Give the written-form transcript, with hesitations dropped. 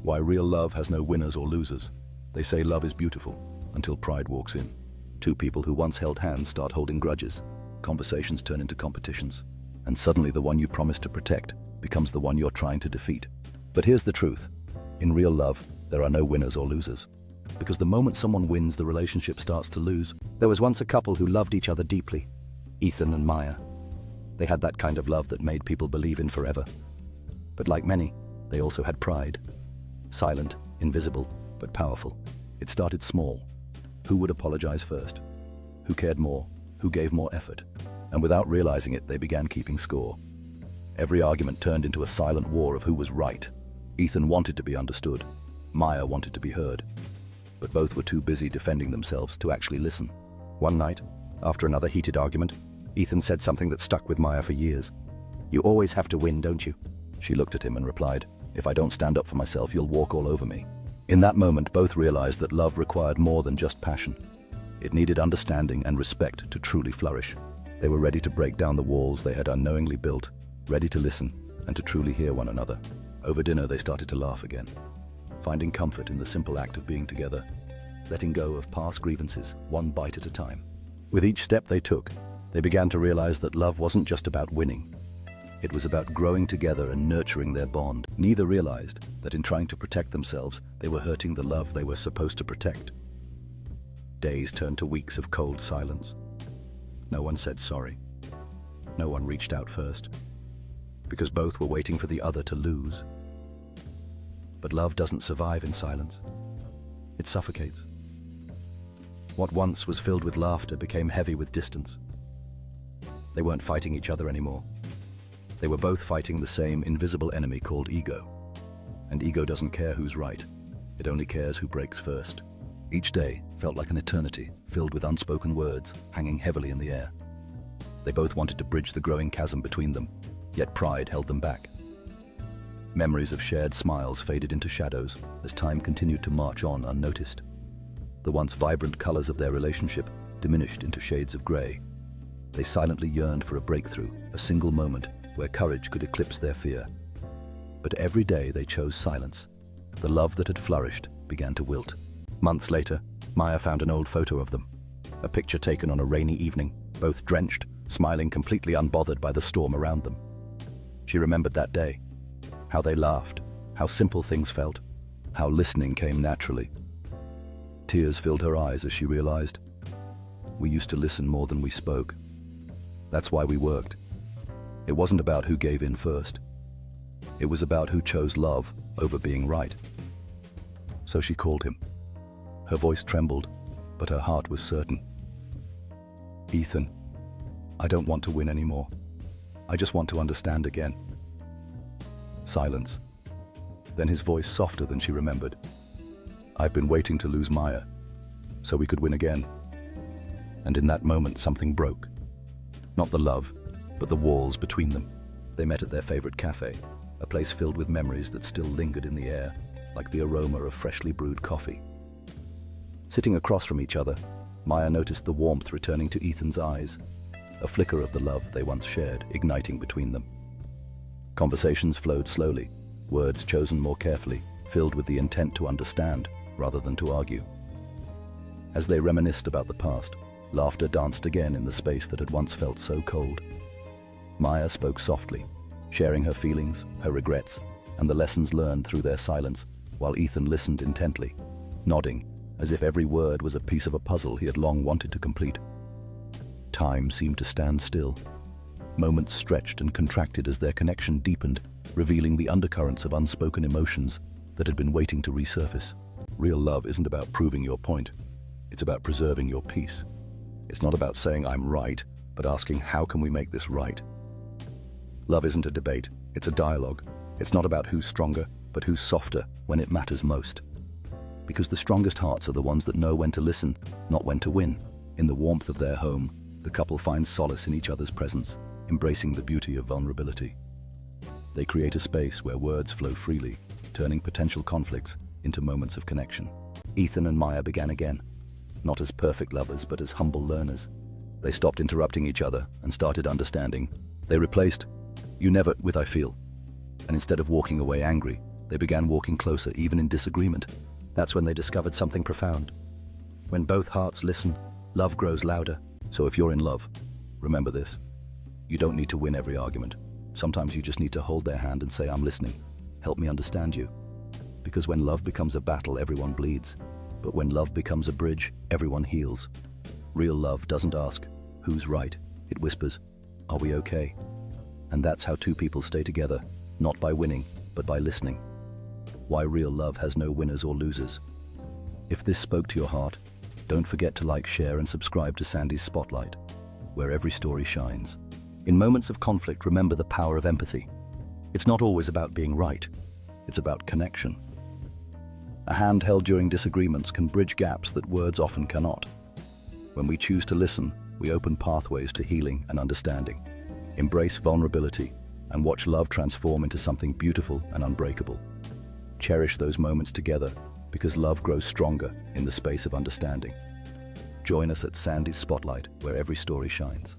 Why real love has no winners or losers. They say love is beautiful, until pride walks in. Two people who once held hands start holding grudges. Conversations turn into competitions. And suddenly the one you promised to protect becomes the one you're trying to defeat. But here's the truth. In real love, there are no winners or losers. Because the moment someone wins, the relationship starts to lose. There was once a couple who loved each other deeply, Ethan and Maya. They had that kind of love that made people believe in forever. But like many, they also had pride. Silent, invisible, but powerful. It started small. Who would apologize first? Who cared more? Who gave more effort? And without realizing it, they began keeping score. Every argument turned into a silent war of who was right. Ethan wanted to be understood. Maya wanted to be heard. But both were too busy defending themselves to actually listen. One night, after another heated argument, Ethan said something that stuck with Maya for years. "You always have to win, don't you?" She looked at him and replied, "If I don't stand up for myself, you'll walk all over me." In that moment, both realized that love required more than just passion. It needed understanding and respect to truly flourish. They were ready to break down the walls they had unknowingly built, ready to listen and to truly hear one another. Over dinner, they started to laugh again, finding comfort in the simple act of being together, letting go of past grievances, one bite at a time. With each step they took, they began to realize that love wasn't just about winning. It was about growing together and nurturing their bond. Neither realized that in trying to protect themselves, they were hurting the love they were supposed to protect. Days turned to weeks of cold silence. No one said sorry. No one reached out first, because both were waiting for the other to lose. But love doesn't survive in silence. It suffocates. What once was filled with laughter became heavy with distance. They weren't fighting each other anymore. They were both fighting the same invisible enemy called ego. And ego doesn't care who's right. It only cares who breaks first. Each day felt like an eternity, filled with unspoken words, hanging heavily in the air. They both wanted to bridge the growing chasm between them, yet pride held them back. Memories of shared smiles faded into shadows as time continued to march on unnoticed. The once vibrant colors of their relationship diminished into shades of gray. They silently yearned for a breakthrough, a single moment where courage could eclipse their fear. But every day they chose silence. The love that had flourished began to wilt. Months later, Maya found an old photo of them. A picture taken on a rainy evening, both drenched, smiling completely unbothered by the storm around them. She remembered that day. How they laughed, how simple things felt, how listening came naturally. Tears filled her eyes as she realized, we used to listen more than we spoke. That's why we worked. It wasn't about who gave in first. It was about who chose love over being right. So she called him. Her voice trembled, but her heart was certain. "Ethan, I don't want to win anymore. I just want to understand again." Silence. Then his voice softer than she remembered. "I've been waiting to lose Maya, so we could win again." And in that moment, something broke. Not the love, but the walls between them. They met at their favorite cafe, a place filled with memories that still lingered in the air, like the aroma of freshly brewed coffee. Sitting across from each other, Maya noticed the warmth returning to Ethan's eyes, a flicker of the love they once shared igniting between them. Conversations flowed slowly, words chosen more carefully, filled with the intent to understand rather than to argue. As they reminisced about the past, laughter danced again in the space that had once felt so cold. Maya spoke softly, sharing her feelings, her regrets, and the lessons learned through their silence, while Ethan listened intently, nodding, as if every word was a piece of a puzzle he had long wanted to complete. Time seemed to stand still. Moments stretched and contracted as their connection deepened, revealing the undercurrents of unspoken emotions that had been waiting to resurface. Real love isn't about proving your point. It's about preserving your peace. It's not about saying I'm right, but asking how can we make this right? Love isn't a debate, it's a dialogue. It's not about who's stronger, but who's softer when it matters most. Because the strongest hearts are the ones that know when to listen, not when to win. In the warmth of their home, the couple finds solace in each other's presence, embracing the beauty of vulnerability. They create a space where words flow freely, turning potential conflicts into moments of connection. Ethan and Maya began again, not as perfect lovers, but as humble learners. They stopped interrupting each other and started understanding. They replaced "you never" with "I feel." And instead of walking away angry, they They began walking closer, even in disagreement. That's when they discovered something profound. When both hearts listen, love grows louder. So if you're in love, remember this. You don't need to win every argument. Sometimes you just need to hold their hand and say, I'm listening. Help me understand you. Because when love becomes a battle, everyone bleeds. But when love becomes a bridge, everyone heals. Real love doesn't ask, who's right? It whispers, are we okay? And that's how two people stay together, not by winning, but by listening. Why real love has no winners or losers. If this spoke to your heart, don't forget to like, share, and subscribe to Sandy's Spotlight, where every story shines. In moments of conflict, remember the power of empathy. It's not always about being right. It's about connection. A hand held during disagreements can bridge gaps that words often cannot. When we choose to listen, we open pathways to healing and understanding. Embrace vulnerability and watch love transform into something beautiful and unbreakable. Cherish those moments together because love grows stronger in the space of understanding. Join us at Sandy's Spotlight, where every story shines.